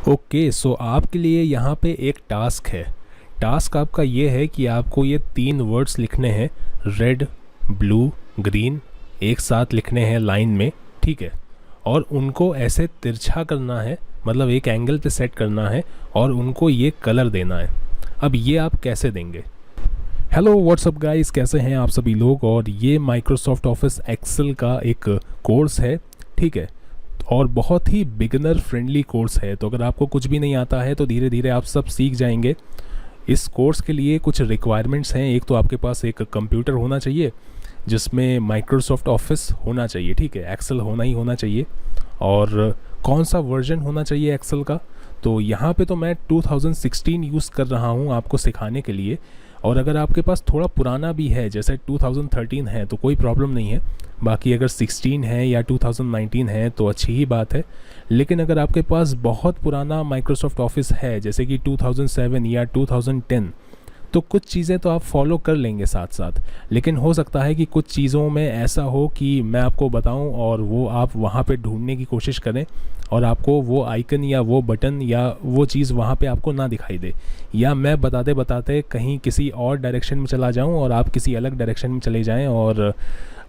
Okay, सो आपके लिए यहाँ पे एक टास्क है। टास्क आपका ये है कि आपको ये 3 वर्ड्स लिखने हैं, रेड, ब्लू, ग्रीन, एक साथ लिखने हैं लाइन में, ठीक है। और उनको ऐसे तिरछा करना है, मतलब एक एंगल पे सेट करना है और उनको ये कलर देना है। अब ये आप कैसे देंगे? हेलो व्हाट्सअप गाइस, कैसे हैं आप सभी लोग? और ये माइक्रोसॉफ्ट ऑफिस एक्सेल का एक कोर्स है, ठीक है। और बहुत ही बिगिनर फ्रेंडली कोर्स है, तो अगर आपको कुछ भी नहीं आता है तो धीरे धीरे आप सब सीख जाएंगे। इस कोर्स के लिए कुछ रिक्वायरमेंट्स हैं। एक तो आपके पास एक कंप्यूटर होना चाहिए जिसमें माइक्रोसॉफ्ट ऑफिस होना चाहिए, ठीक है, एक्सेल होना ही होना चाहिए। और कौन सा वर्जन होना चाहिए एक्सेल का, तो यहाँ पे तो मैं 2016 यूज़ कर रहा हूँ आपको सिखाने के लिए। और अगर आपके पास थोड़ा पुराना भी है, जैसे 2013 है, तो कोई प्रॉब्लम नहीं है। बाकी अगर 16 है या 2019 है तो अच्छी ही बात है। लेकिन अगर आपके पास बहुत पुराना माइक्रोसॉफ्ट ऑफिस है, जैसे कि 2007 या 2010, तो कुछ चीज़ें तो आप फॉलो कर लेंगे साथ साथ। लेकिन हो सकता है कि कुछ चीज़ों में ऐसा हो कि मैं आपको बताऊं और वो आप वहाँ पे ढूंढने की कोशिश करें और आपको वो आइकन या वो बटन या वो चीज़ वहाँ पे आपको ना दिखाई दे, या मैं बताते बताते कहीं किसी और डायरेक्शन में चला जाऊं और आप किसी अलग डायरेक्शन में चले जाएं और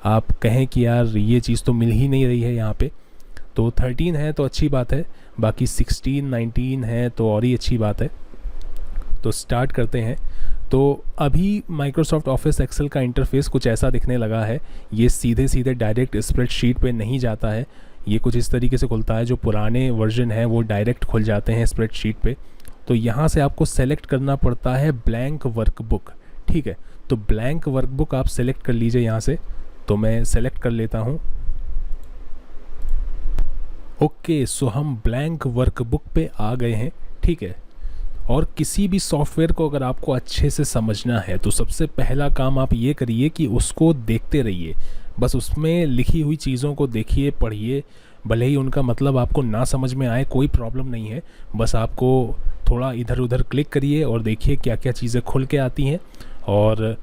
आप कहें कि यार ये चीज़ तो मिल ही नहीं रही है यहाँ पे। तो 13 है तो अच्छी बात है, बाकी 16 19 है तो और ही अच्छी बात है। तो स्टार्ट करते हैं। तो अभी माइक्रोसॉफ्ट ऑफिस एक्सेल का इंटरफेस कुछ ऐसा दिखने लगा है। ये सीधे सीधे डायरेक्ट स्प्रेडशीट पे नहीं जाता है, ये कुछ इस तरीके से खुलता है। जो पुराने वर्जन है वो डायरेक्ट खुल जाते हैं स्प्रेडशीट पे। तो यहाँ से आपको सेलेक्ट करना पड़ता है ब्लैंक वर्कबुक, ठीक है। तो ब्लैंक वर्कबुक आप सेलेक्ट कर लीजिए यहाँ से। तो मैं सेलेक्ट कर लेता हूँ। ओके, सो हम ब्लैंक वर्कबुक पे आ गए हैं, ठीक है। और किसी भी सॉफ्टवेयर को अगर आपको अच्छे से समझना है तो सबसे पहला काम आप ये करिए कि उसको देखते रहिए। बस उसमें लिखी हुई चीज़ों को देखिए, पढ़िए। भले ही उनका मतलब आपको ना समझ में आए, कोई प्रॉब्लम नहीं है। बस आपको थोड़ा इधर उधर क्लिक करिए और देखिए क्या क्या चीज़ें खुल के आती हैं और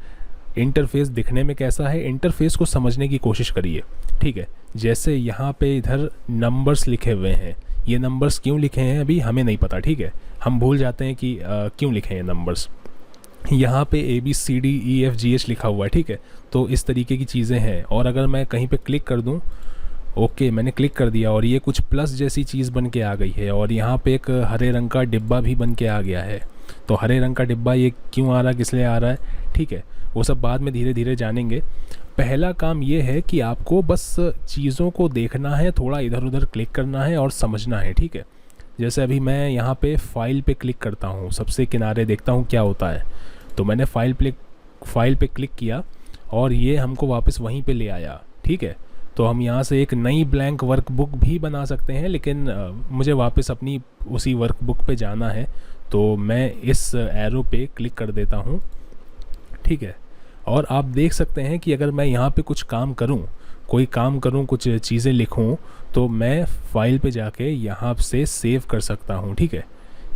इंटरफेस दिखने में कैसा है। इंटरफेस को समझने की कोशिश करिए, ठीक है। जैसे यहाँ पे इधर नंबर्स लिखे हुए हैं, ये नंबर्स क्यों लिखे हैं अभी हमें नहीं पता, ठीक है। हम भूल जाते हैं कि क्यों लिखे हैं नंबर्स। यहाँ पे ABCDEFGH लिखा हुआ है, ठीक है। तो इस तरीके की चीज़ें हैं। और अगर मैं कहीं पे क्लिक कर दूँ, ओके मैंने क्लिक कर दिया और ये कुछ प्लस जैसी चीज़ बन के आ गई है। और यहाँ पे एक हरे रंग का डिब्बा भी बन के आ गया है। तो हरे रंग का डिब्बा ये क्यों आ रहा है, किस लिए आ रहा है, ठीक है, वो सब बाद में धीरे धीरे जानेंगे। पहला काम ये है कि आपको बस चीज़ों को देखना है, थोड़ा इधर उधर क्लिक करना है और समझना है, ठीक है। जैसे अभी मैं यहाँ पे फाइल पे क्लिक करता हूँ, सबसे किनारे देखता हूँ क्या होता है। तो मैंने फाइल पे क्लिक किया और ये हमको वापस वहीं पे ले आया, ठीक है। तो हम यहाँ से एक नई ब्लैंक वर्कबुक भी बना सकते हैं, लेकिन मुझे वापस अपनी उसी वर्कबुक पे जाना है। तो मैं इस एरो पे क्लिक कर देता हूँ, ठीक है। और आप देख सकते हैं कि अगर मैं यहाँ पे कुछ काम करूँ, कोई काम करूँ, कुछ चीज़ें लिखूँ, तो मैं फाइल पे जाके यहाँ से सेव कर सकता हूँ, ठीक है।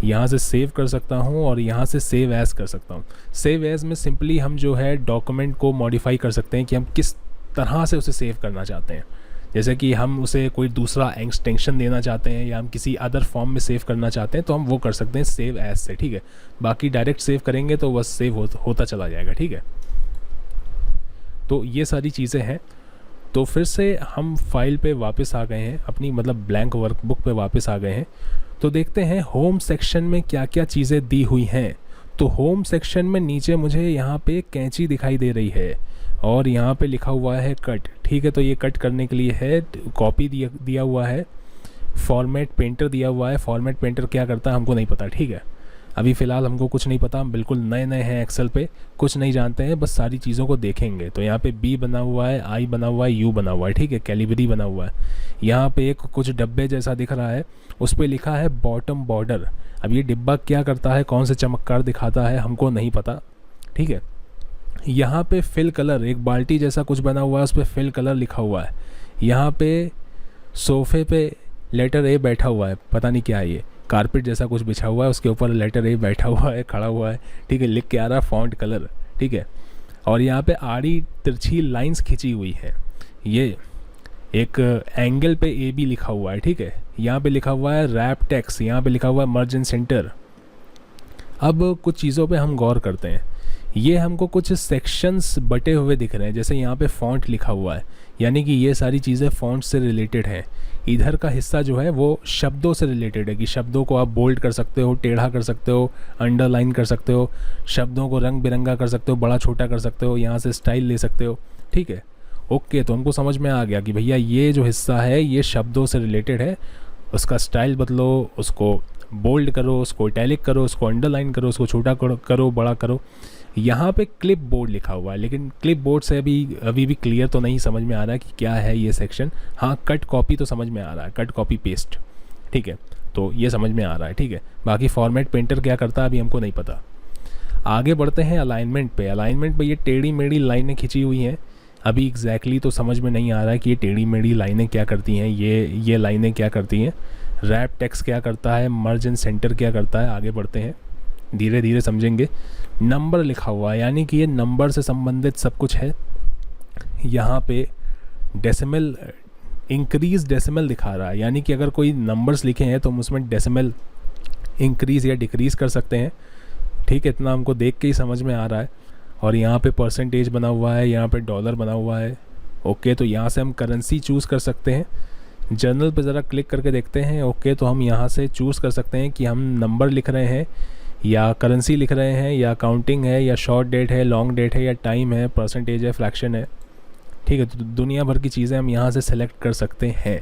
यहाँ से सेव कर सकता हूँ और यहाँ से सेव एज़ कर सकता हूँ। सेव एज़ में सिंपली हम जो है डॉक्यूमेंट को मॉडिफाई कर सकते हैं कि हम किस तरह से उसे सेव करना चाहते हैं। जैसे कि हम उसे कोई दूसरा एक्सटेंशन देना चाहते हैं या हम किसी अदर फॉर्म में सेव करना चाहते हैं तो हम वो कर सकते हैं सेव एज़ से, ठीक है। बाकी डायरेक्ट सेव करेंगे तो बस सेव होता चला जाएगा, ठीक है। तो ये सारी चीज़ें हैं। तो फिर से हम फाइल पे वापस आ गए हैं, अपनी मतलब ब्लैंक वर्कबुक पे वापस आ गए हैं। तो देखते हैं होम सेक्शन में क्या क्या चीज़ें दी हुई हैं। तो होम सेक्शन में नीचे मुझे यहाँ पे कैंची दिखाई दे रही है और यहाँ पे लिखा हुआ है कट, ठीक है। तो ये कट करने के लिए है। कॉपी दिया हुआ है। फॉर्मेट पेंटर दिया हुआ है। फॉर्मेट पेंटर क्या करता है हमको नहीं पता, ठीक है। अभी फ़िलहाल हमको कुछ नहीं पता, हम बिल्कुल नए नए हैं एक्सेल पे, कुछ नहीं जानते हैं, बस सारी चीज़ों को देखेंगे। तो यहाँ पे B बना हुआ है, I बना हुआ है, U बना हुआ है, ठीक है। कैलिबरी बना हुआ है। यहाँ पे एक कुछ डब्बे जैसा दिख रहा है, उस पर लिखा है बॉटम बॉर्डर। अब ये डिब्बा क्या करता है, कौन से चमत्कार दिखाता है, हमको नहीं पता, ठीक है। यहाँ पे फिल कलर, एक बाल्टी जैसा कुछ बना हुआ है, उस पर फिल कलर लिखा हुआ है। यहाँ पे सोफ़े पे लेटर A बैठा हुआ है, पता नहीं क्या है ये। कारपेट जैसा कुछ बिछा हुआ है, उसके ऊपर लेटर A बैठा हुआ है, खड़ा हुआ है, ठीक है। लिख के आ रहा है फॉन्ट कलर, ठीक है। और यहाँ पे आड़ी तिरछी लाइंस खींची हुई है। ये एक एंगल पे ए बी लिखा हुआ है, ठीक है, यहाँ पे लिखा हुआ है रैप टेक्स्ट, यहाँ पे लिखा हुआ है मर्ज एंड सेंटर। अब कुछ चीज़ों पे हम गौर करते हैं। ये हमको कुछ सेक्शंस बटे हुए दिख रहे हैं, जैसे यहाँ पे फ़ॉन्ट लिखा हुआ है, यानी कि ये सारी चीज़ें फ़ॉन्ट से रिलेटेड हैं। इधर का हिस्सा जो है वो शब्दों से रिलेटेड है, कि शब्दों को आप बोल्ड कर सकते हो, टेढ़ा कर सकते हो, अंडरलाइन कर सकते हो, शब्दों को रंग बिरंगा कर सकते हो, बड़ा छोटा कर सकते हो, यहाँ से स्टाइल ले सकते हो, ठीक है। ओके, तो हमको समझ में आ गया कि भैया ये जो हिस्सा है ये शब्दों से रिलेटेड है, उसका स्टाइल बदलो, उसको बोल्ड करो, उसको इटैलिक करो, उसको अंडरलाइन करो, उसको छोटा करो, बड़ा करो। यहाँ पे क्लिप बोर्ड लिखा हुआ है, लेकिन क्लिप बोर्ड से अभी भी क्लियर तो नहीं समझ में आ रहा है कि क्या है ये सेक्शन। हाँ, कट कॉपी तो समझ में आ रहा है, कट कॉपी पेस्ट, ठीक है, तो ये समझ में आ रहा है, ठीक है। बाकी फॉर्मेट पेंटर क्या करता है अभी हमको नहीं पता। आगे बढ़ते हैं अलाइनमेंट पे। अलाइनमेंट पे ये टेढ़ी मेढ़ी लाइनें खिंची हुई हैं, अभी एग्जैक्टली तो समझ में नहीं आ रहा है कि ये टेढ़ी मेढ़ी लाइनें क्या करती हैं, ये लाइनें क्या करती हैं, रैप टेक्स्ट क्या करता है, मर्ज एंड सेंटर क्या करता है। आगे बढ़ते हैं, धीरे धीरे समझेंगे। नंबर लिखा हुआ है, यानी कि ये नंबर से संबंधित सब कुछ है। यहाँ पे डेसिमल, इंक्रीज डेसिमल दिखा रहा है, यानी कि अगर कोई नंबर्स लिखे हैं तो हम उसमें डेसिमल इंक्रीज़ या डिक्रीज़ कर सकते हैं, ठीक है, इतना हमको देख के ही समझ में आ रहा है। और यहाँ पे परसेंटेज बना हुआ है, यहाँ पे डॉलर बना हुआ है। ओके, तो यहाँ से हम करेंसी चूज़ कर सकते हैं। जर्नल पे ज़रा क्लिक करके देखते हैं। ओके, तो हम यहाँ से चूज़ कर सकते हैं कि हम नंबर लिख रहे हैं या करेंसी लिख रहे हैं या काउंटिंग है या शॉर्ट डेट है, लॉन्ग डेट है या टाइम है, परसेंटेज है, फ्रैक्शन है, ठीक है। तो दुनिया भर की चीज़ें हम यहाँ से सेलेक्ट कर सकते हैं।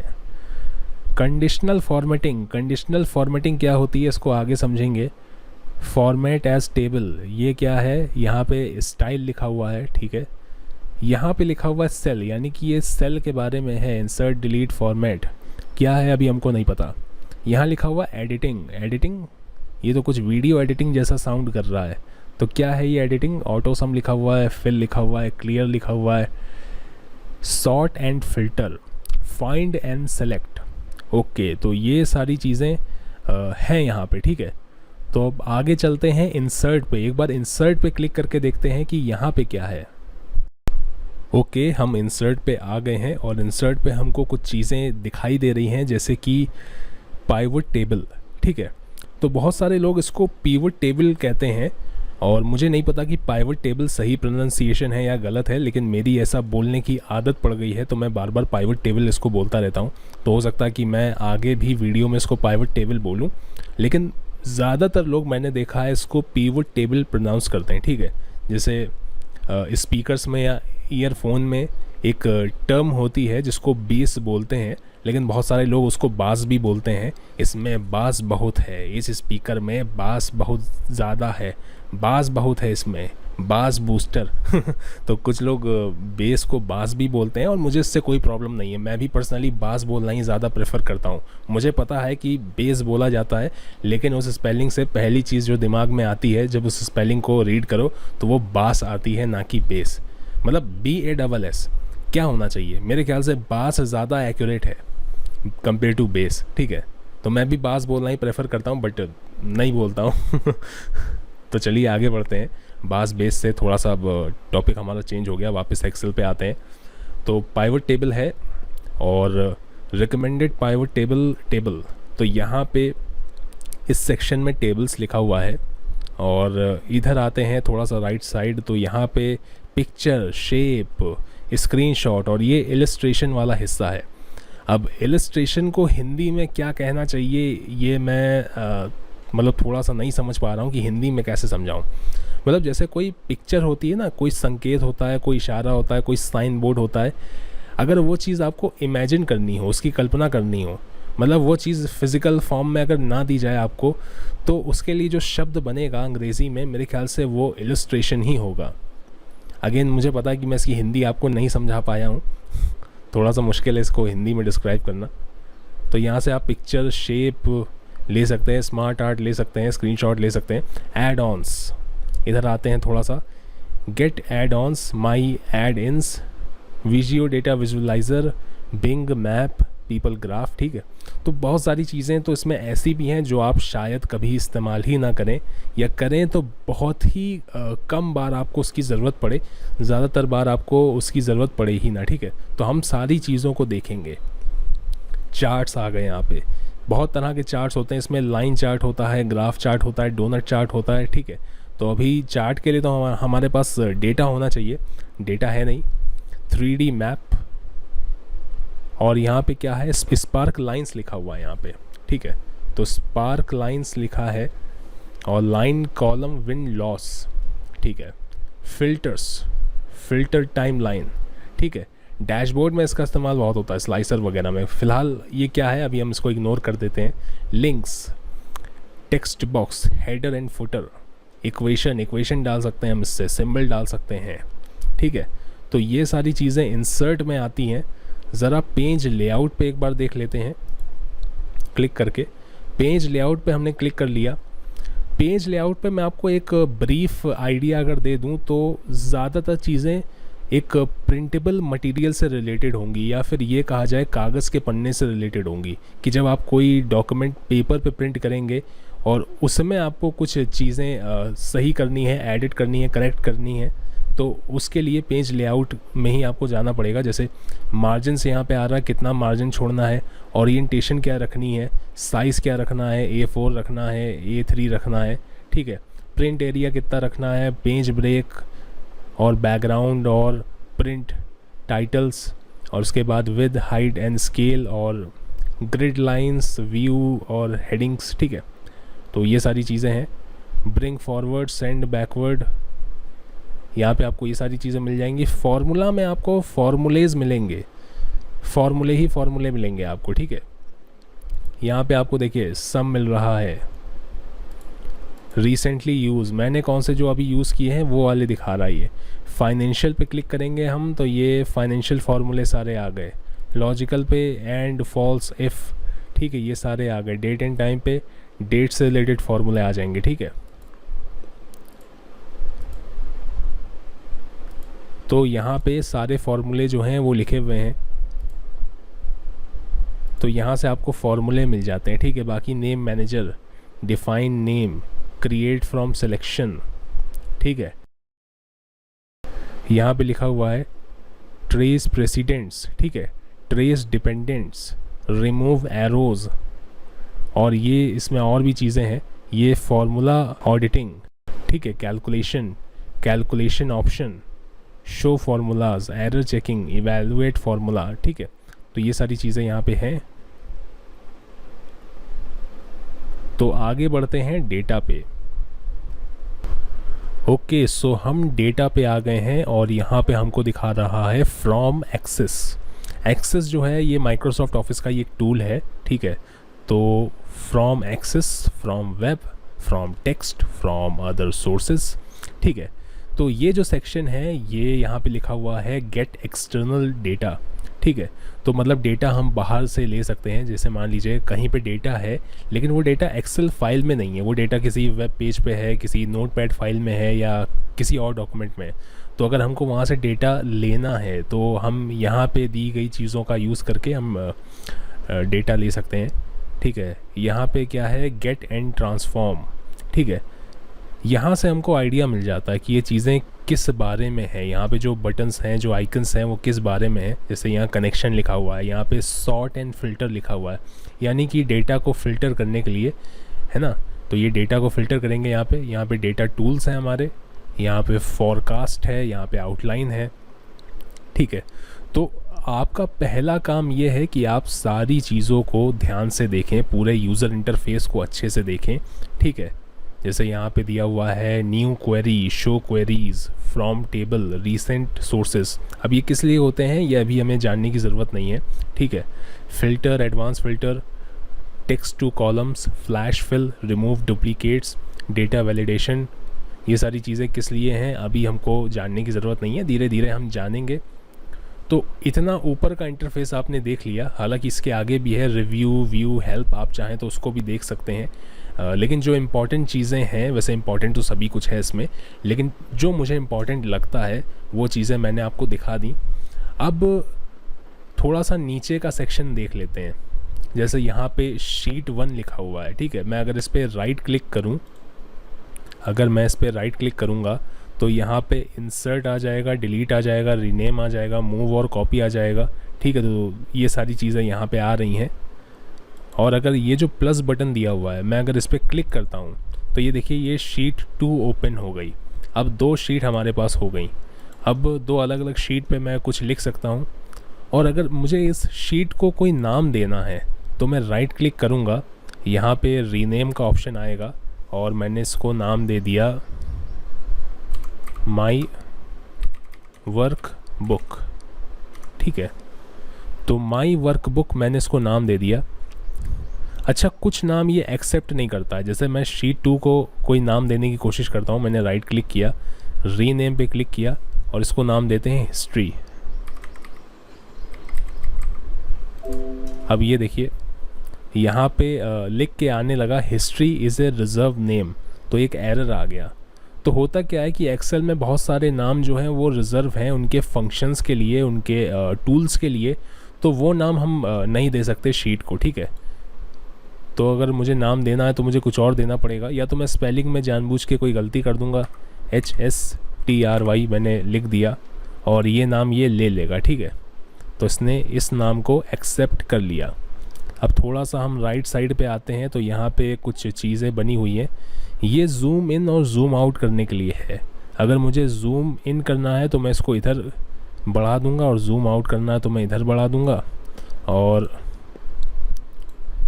कंडीशनल फॉर्मेटिंग, कंडीशनल फॉर्मेटिंग क्या होती है इसको आगे समझेंगे। फॉर्मेट एज टेबल, ये क्या है, यहाँ पे स्टाइल लिखा हुआ है, ठीक है। यहाँ पे लिखा हुआ है सेल, यानी कि ये सेल के बारे में है। इंसर्ट डिलीट फॉर्मेट क्या है अभी हमको नहीं पता। यहाँ लिखा हुआ एडिटिंग, एडिटिंग ये तो कुछ वीडियो एडिटिंग जैसा साउंड कर रहा है, तो क्या है ये एडिटिंग। ऑटो सम लिखा हुआ है, फिल लिखा हुआ है, क्लियर लिखा हुआ है, sort and filter, find and select. Okay, तो ये सारी चीज़ें हैं यहाँ पे, ठीक है। तो अब आगे चलते हैं इंसर्ट पे। एक बार इंसर्ट पे क्लिक करके देखते हैं कि यहाँ पे क्या है। ओके, हम इंसर्ट पे आ गए हैं और इंसर्ट पे हमको कुछ चीज़ें दिखाई दे रही हैं, जैसे कि पाइवट टेबल, ठीक है। तो बहुत सारे लोग इसको पिवट टेबल कहते हैं और मुझे नहीं पता कि पाइवट टेबल सही प्रोनाउंसिएशन है या गलत है, लेकिन मेरी ऐसा बोलने की आदत पड़ गई है तो मैं बार बार पाइवट टेबल इसको बोलता रहता हूँ। तो हो सकता है कि मैं आगे भी वीडियो में इसको पाइवट टेबल बोलूँ, लेकिन ज़्यादातर लोग मैंने देखा है इसको पिवट टेबल प्रोनाउंस करते हैं, ठीक है। जैसे स्पीकर्स में या ईयरफोन में एक टर्म होती है जिसको बेस बोलते हैं, लेकिन बहुत सारे लोग उसको बास भी बोलते हैं। इसमें बास बहुत है, इस स्पीकर में बास बहुत ज़्यादा है, बास बहुत है इसमें, बास बूस्टर तो कुछ लोग बेस को बास भी बोलते हैं और मुझे इससे कोई प्रॉब्लम नहीं है। मैं भी पर्सनली बास बोलना ही ज़्यादा प्रेफर करता हूँ। मुझे पता है कि बेस बोला जाता है, लेकिन उस स्पेलिंग से पहली चीज़ जो दिमाग में आती है जब उस स्पेलिंग को रीड करो तो वो बास आती है, ना कि बेस। मतलब BASS क्या होना चाहिए, मेरे ख्याल से बास ज़्यादा एक्यूरेट है कंपेयर टू बेस, ठीक है। तो मैं भी बास बोलना ही प्रेफर करता हूँ, बट नहीं बोलता हूँ तो चलिए आगे बढ़ते हैं। बास बेस से थोड़ा सा अब टॉपिक हमारा चेंज हो गया, वापस एक्सेल पे आते हैं। तो पाइवट टेबल है और रिकमेंडेड पाइवट टेबल, तो यहाँ पे इस सेक्शन में टेबल्स लिखा हुआ है। और इधर आते हैं थोड़ा सा राइट साइड, तो यहाँ पे पिक्चर, शेप, स्क्रीनशॉट और ये इलस्ट्रेशन वाला हिस्सा है। अब इलस्ट्रेशन को हिंदी में क्या कहना चाहिए ये मैं मतलब थोड़ा सा नहीं समझ पा रहा हूँ कि हिंदी में कैसे समझाऊँ। मतलब जैसे कोई पिक्चर होती है ना, कोई संकेत होता है, कोई इशारा होता है, कोई साइन बोर्ड होता है, अगर वो चीज़ आपको इमेजिन करनी हो, उसकी कल्पना करनी हो, मतलब वो चीज़ फिज़िकल फॉर्म में अगर ना दी जाए आपको, तो उसके लिए जो शब्द बनेगा अंग्रेज़ी में मेरे ख्याल से वो इलस्ट्रेशन ही होगा। अगेन मुझे पता है कि मैं इसकी हिंदी आपको नहीं समझा पाया हूँ, थोड़ा सा मुश्किल है इसको हिंदी में डिस्क्राइब करना। तो यहाँ से आप पिक्चर, शेप ले सकते हैं, स्मार्ट आर्ट ले सकते हैं, स्क्रीनशॉट ले सकते हैं। ऐड ऑन्स, इधर आते हैं थोड़ा सा, get add ons, my add ins, Visio data visualizer, Bing map, people graph, ठीक है। तो बहुत सारी चीज़ें तो इसमें ऐसी भी हैं जो आप शायद कभी इस्तेमाल ही ना करें, या करें तो बहुत ही कम बार आपको उसकी ज़रूरत पड़े, ज़्यादातर बार आपको उसकी ज़रूरत पड़े ही ना, ठीक है। तो हम सारी चीज़ों को देखेंगे। चार्ट्स आ गए यहाँ पे, बहुत तरह के चार्ट्स होते हैं इसमें, लाइन चार्ट होता है, ग्राफ चार्ट होता है, डोनट चार्ट होता है, ठीक है। तो अभी चार्ट के लिए तो हमारे पास डेटा होना चाहिए, डेटा है नहीं। 3D मैप, और यहाँ पे क्या है, स्पार्क लाइंस लिखा हुआ है यहाँ पे, ठीक है। तो स्पार्क लाइंस लिखा है, और लाइन कॉलम विंड लॉस, ठीक है। फिल्टर्स, फिल्टर टाइम लाइन, ठीक है। डैशबोर्ड में इसका इस्तेमाल बहुत होता है, स्लाइसर वगैरह में। फ़िलहाल ये क्या है, अभी हम इसको इग्नोर कर देते हैं। Links, text box, header and footer, equation डाल सकते हैं हम इससे, सिंबल डाल सकते हैं, ठीक है। तो ये सारी चीज़ें इंसर्ट में आती हैं। ज़रा पेज लेआउट पे एक बार देख लेते हैं, क्लिक करके। पेज लेआउट पे हमने क्लिक कर लिया। पेज लेआउट पे मैं आपको एक ब्रीफ आइडिया अगर दे दूं तो ज़्यादातर चीज़ें एक प्रिंटेबल मटेरियल से रिलेटेड होंगी, या फिर ये कहा जाए कागज़ के पन्ने से रिलेटेड होंगी, कि जब आप कोई डॉक्यूमेंट पेपर पे प्रिंट करेंगे और उसमें आपको कुछ चीज़ें सही करनी है, एडिट करनी है, करेक्ट करनी है, तो उसके लिए पेज लेआउट में ही आपको जाना पड़ेगा। जैसे मार्जिन से यहाँ पे आ रहा है, कितना मार्जिन छोड़ना है, ओरिएंटेशन क्या रखनी है, साइज़ क्या रखना है, A4 रखना है, A3 रखना है, ठीक है। प्रिंट एरिया कितना रखना है, पेज ब्रेक और बैकग्राउंड और प्रिंट टाइटल्स, और उसके बाद विद, हाइट एंड स्केल, और ग्रिड लाइंस, व्यू और हेडिंग्स, ठीक है। तो ये सारी चीज़ें हैं। ब्रिंग फॉरवर्ड, सेंड बैकवर्ड, यहाँ पे आपको ये सारी चीज़ें मिल जाएंगी। फार्मूला में आपको फार्मूलेज मिलेंगे, फार्मूले मिलेंगे आपको, ठीक है। यहाँ पे आपको देखिए सम मिल रहा है, रिसेंटली यूज़, मैंने कौन से जो अभी यूज़ किए हैं वो वाले दिखा रहा है ये। फाइनेंशियल पे क्लिक करेंगे हम तो ये फाइनेंशियल फार्मूले सारे आ गए। लॉजिकल पे एंड, फॉल्स, इफ़, ठीक है, ये सारे आ गए। डेट एंड टाइम पे डेट से रिलेटेड फार्मूले आ जाएंगे, ठीक है। तो यहाँ पे सारे फार्मूले जो हैं वो लिखे हुए हैं, तो यहाँ से आपको फार्मूले मिल जाते हैं, ठीक है। बाकी name manager, define name, create from selection, ठीक है। यहाँ पे लिखा हुआ है ट्रेस प्रेसिडेंट्स, ठीक है, ट्रेस डिपेंडेंट्स, रिमूव एरोज, और ये इसमें और भी चीज़ें हैं। ये फार्मूला ऑडिटिंग, ठीक है, calculation option, show formulas, error checking, evaluate formula, ठीक है। तो ये सारी चीज़ें यहाँ पे हैं। तो आगे बढ़ते हैं डेटा पे। ओके, सो हम डेटा पे आ गए हैं, और यहाँ पे हमको दिखा रहा है फ्रॉम एक्सेस। एक्सेस जो है ये माइक्रोसॉफ्ट ऑफिस का ये एक टूल है, ठीक है। तो from Access, from web, from text, from other sources, ठीक है। तो ये जो सेक्शन है ये यहाँ पे लिखा हुआ है गेट एक्सटर्नल डेटा, ठीक है। तो मतलब डेटा हम बाहर से ले सकते हैं। जैसे मान लीजिए कहीं पे डेटा है, लेकिन वो डेटा एक्सेल फाइल में नहीं है, वो डेटा किसी वेब पेज पे है, किसी नोटपैड फाइल में है, या किसी और डॉक्यूमेंट में। तो अगर हमको वहाँ से डेटा लेना है तो हम यहाँ पे दी गई चीज़ों का यूज़ करके हम डेटा ले सकते हैं, ठीक है। यहाँ पे क्या है, गेट एंड ट्रांसफॉर्म, ठीक है। यहाँ से हमको आइडिया मिल जाता है कि ये चीज़ें किस बारे में है। यहाँ पे जो बटन्स हैं, जो आइकन्स हैं, वो किस बारे में है। जैसे यहाँ कनेक्शन लिखा हुआ है, यहाँ पे सॉर्ट एंड फ़िल्टर लिखा हुआ है, यानी कि डेटा को फ़िल्टर करने के लिए, है ना। तो ये डेटा को फ़िल्टर करेंगे यहाँ पे डेटा टूल्स हैं हमारे, यहाँ पे फॉरकास्ट है, यहाँ पे आउटलाइन है, ठीक है। तो आपका पहला काम ये है कि आप सारी चीज़ों को ध्यान से देखें, पूरे यूज़र इंटरफेस को अच्छे से देखें, ठीक है। जैसे यहाँ पे दिया हुआ है new query, show queries, from table, recent sources. अब ये किस लिए होते हैं ये अभी हमें जानने की ज़रूरत नहीं है, ठीक है। Filter, advance filter, text to columns, flash fill, remove duplicates, data validation, ये सारी चीज़ें किस लिए हैं अभी हमको जानने की ज़रूरत नहीं है, धीरे धीरे हम जानेंगे। तो इतना ऊपर का इंटरफेस आपने देख लिया। हालांकि इसके आगे भी है रिव्यू, व्यू, हेल्प, आप चाहें तो उसको भी देख सकते हैं। लेकिन जो इम्पॉर्टेंट चीज़ें हैं, वैसे इम्पॉर्टेंट तो सभी कुछ है इसमें, लेकिन जो मुझे इम्पॉर्टेंट लगता है वो चीज़ें मैंने आपको दिखा दी। अब थोड़ा सा नीचे का सेक्शन देख लेते हैं। जैसे यहाँ पे शीट 1 लिखा हुआ है, ठीक है। मैं अगर इस पर राइट क्लिक करूँ, अगर मैं इस पर राइट क्लिक करूँगा तो यहाँ पे इंसर्ट आ जाएगा, डिलीट आ जाएगा, रीनेम आ जाएगा, मूव और कॉपी आ जाएगा, ठीक है। तो ये सारी चीज़ें यहाँ पे आ रही हैं। और अगर ये जो प्लस बटन दिया हुआ है, मैं अगर इस पर क्लिक करता हूँ तो ये देखिए ये शीट 2 ओपन हो गई। अब 2 शीट हमारे पास हो गई। अब 2 अलग अलग शीट पे मैं कुछ लिख सकता हूँ। और अगर मुझे इस शीट को कोई नाम देना है तो मैं राइट क्लिक करूँगा, यहाँ पे रीनेम का ऑप्शन आएगा और मैंने इसको नाम दे दिया माई वर्क बुक, ठीक है। तो माई वर्क बुक मैंने इसको नाम दे दिया। अच्छा, कुछ नाम ये एक्सेप्ट नहीं करता है। जैसे मैं शीट 2 को कोई नाम देने की कोशिश करता हूँ, मैंने राइट क्लिक किया, रीनेम पे क्लिक किया और इसको नाम देते हैं हिस्ट्री। अब ये देखिए यहाँ पे लिख के आने लगा history is a reserve name, तो एक एरर आ गया। तो होता क्या है कि एक्सेल में बहुत सारे नाम जो हैं वो रिज़र्व हैं उनके फंक्शंस के लिए, उनके टूल्स के लिए, तो वो नाम हम नहीं दे सकते शीट को, ठीक है। तो अगर मुझे नाम देना है तो मुझे कुछ और देना पड़ेगा, या तो मैं स्पेलिंग में जानबूझ के कोई गलती कर दूंगा, HSTRY मैंने लिख दिया और ये नाम ये ले लेगा, ठीक है। तो इसने इस नाम को एक्सेप्ट कर लिया। अब थोड़ा सा हम राइट साइड पे आते हैं तो यहाँ पे कुछ चीज़ें बनी हुई हैं। ये जूम इन और जूम आउट करने के लिए है। अगर मुझे जूम इन करना है तो मैं इसको इधर बढ़ा दूंगा और जूम आउट करना है तो मैं इधर बढ़ा दूंगा, और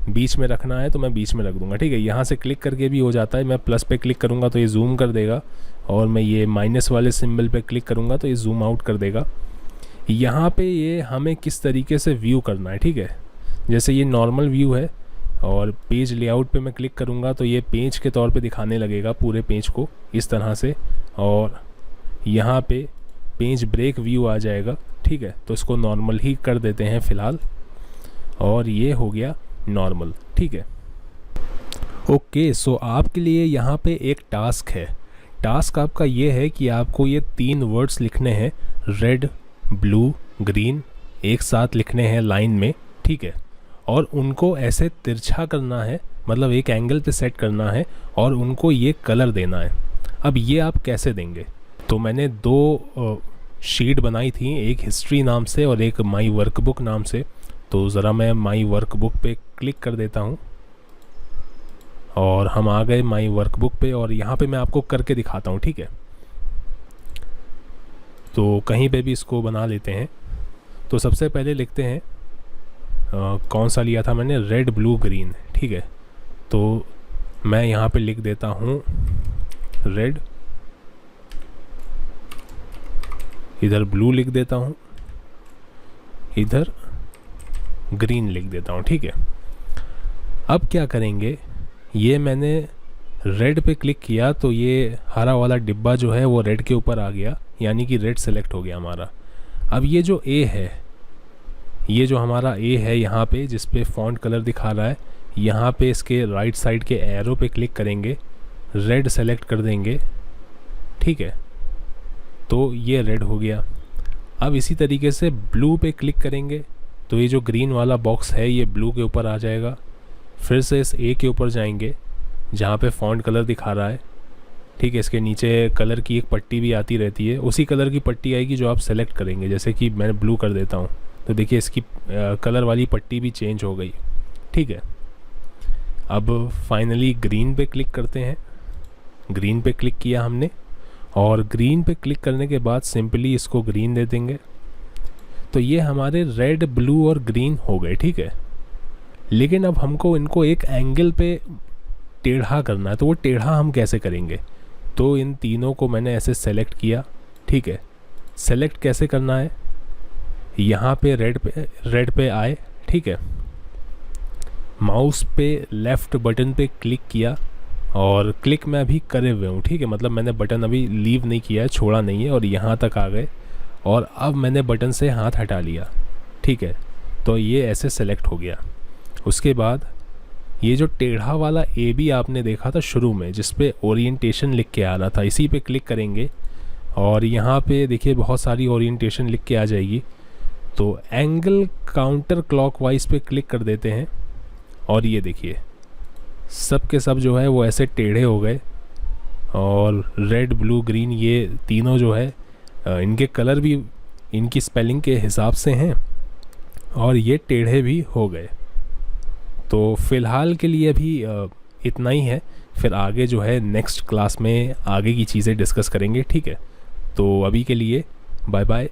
बीच में रखना है तो मैं बीच में रख दूंगा, ठीक है। यहाँ से क्लिक करके भी हो जाता है। मैं प्लस पे क्लिक करूँगा तो ये जूम कर देगा, और मैं ये माइनस वाले सिंबल पे क्लिक करूँगा तो ये जूम आउट कर देगा। यहाँ पे ये हमें किस तरीके से व्यू करना है, ठीक है। जैसे ये नॉर्मल व्यू है और पेज लेआउट पे मैं क्लिक करूँगा तो ये पेज के तौर पे दिखाने लगेगा पूरे पेज को इस तरह से, और यहाँ पे पेज ब्रेक व्यू आ जाएगा, ठीक है। तो इसको नॉर्मल ही कर देते हैं फ़िलहाल, और ये हो गया नॉर्मल, ठीक है। ओके, सो आपके लिए यहाँ पे एक टास्क है। टास्क आपका ये है कि आपको ये 3 वर्ड्स लिखने हैं, रेड, ब्लू, ग्रीन, एक साथ लिखने हैं लाइन में, ठीक है। और उनको ऐसे तिरछा करना है, मतलब एक एंगल पे सेट करना है, और उनको ये कलर देना है। अब ये आप कैसे देंगे? तो मैंने 2 शीट बनाई थी, एक हिस्ट्री नाम से और एक माई वर्कबुक नाम से। तो ज़रा मैं माई वर्कबुक पे क्लिक कर देता हूँ और हम आ गए माई वर्कबुक पे, और यहाँ पे मैं आपको करके दिखाता हूँ, ठीक है। तो कहीं पे भी इसको बना लेते हैं। तो सबसे पहले लिखते हैं कौन सा लिया था मैंने, रेड, ब्लू, ग्रीन, ठीक है। तो मैं यहाँ पे लिख देता हूँ रेड, इधर ब्लू लिख देता हूँ, इधर ग्रीन लिख देता हूँ, ठीक है। अब क्या करेंगे, ये मैंने रेड पे क्लिक किया तो ये हरा वाला डिब्बा जो है वो रेड के ऊपर आ गया, यानी कि रेड सेलेक्ट हो गया हमारा। अब ये जो ए है, ये जो हमारा ए है यहाँ पे जिस पे फॉन्ट कलर दिखा रहा है, यहाँ पे इसके राइट साइड के एरो पे क्लिक करेंगे, रेड सेलेक्ट कर देंगे, ठीक है। तो ये रेड हो गया। अब इसी तरीके से ब्लू पे क्लिक करेंगे तो ये जो ग्रीन वाला बॉक्स है ये ब्लू के ऊपर आ जाएगा। फिर से इस ए के ऊपर जाएंगे जहाँ पे फॉन्ट कलर दिखा रहा है, ठीक है। इसके नीचे कलर की एक पट्टी भी आती रहती है, उसी कलर की पट्टी आएगी जो आप सेलेक्ट करेंगे। जैसे कि मैंने ब्लू कर देता हूँ तो देखिए इसकी कलर वाली पट्टी भी चेंज हो गई, ठीक है। अब फाइनली ग्रीन पे क्लिक करते हैं। ग्रीन पे क्लिक किया हमने, और ग्रीन पे क्लिक करने के बाद सिंपली इसको ग्रीन दे देंगे। तो ये हमारे रेड, ब्लू और ग्रीन हो गए, ठीक है। लेकिन अब हमको इनको एक एंगल पे टेढ़ा करना है, तो वो टेढ़ा हम कैसे करेंगे? तो इन तीनों को मैंने ऐसे सेलेक्ट किया, ठीक है। सेलेक्ट कैसे करना है, यहाँ पे रेड पे आए, ठीक है। माउस पे लेफ़्ट बटन पे क्लिक किया, और क्लिक मैं अभी करे हुए हूँ, ठीक है। मतलब मैंने बटन अभी लीव नहीं किया है, छोड़ा नहीं है, और यहाँ तक आ गए, और अब मैंने बटन से हाथ हटा लिया, ठीक है। तो ये ऐसे सेलेक्ट हो गया। उसके बाद ये जो टेढ़ा वाला ए बी आपने देखा था शुरू में जिस पे ओरिएंटेशन लिख के आ रहा था, इसी पे क्लिक करेंगे, और यहाँ पे देखिए बहुत सारी ओरिएंटेशन लिख के आ जाएगी। तो एंगल काउंटर क्लॉकवाइज पे क्लिक कर देते हैं, और ये देखिए सब के सब जो है वो ऐसे टेढ़े हो गए, और रेड ब्लू ग्रीन ये तीनों जो है इनके कलर भी इनकी स्पेलिंग के हिसाब से हैं, और ये टेढ़े भी हो गए। तो फ़िलहाल के लिए अभी इतना ही है, फिर आगे जो है नेक्स्ट क्लास में आगे की चीज़ें डिस्कस करेंगे, ठीक है। तो अभी के लिए बाय बाय।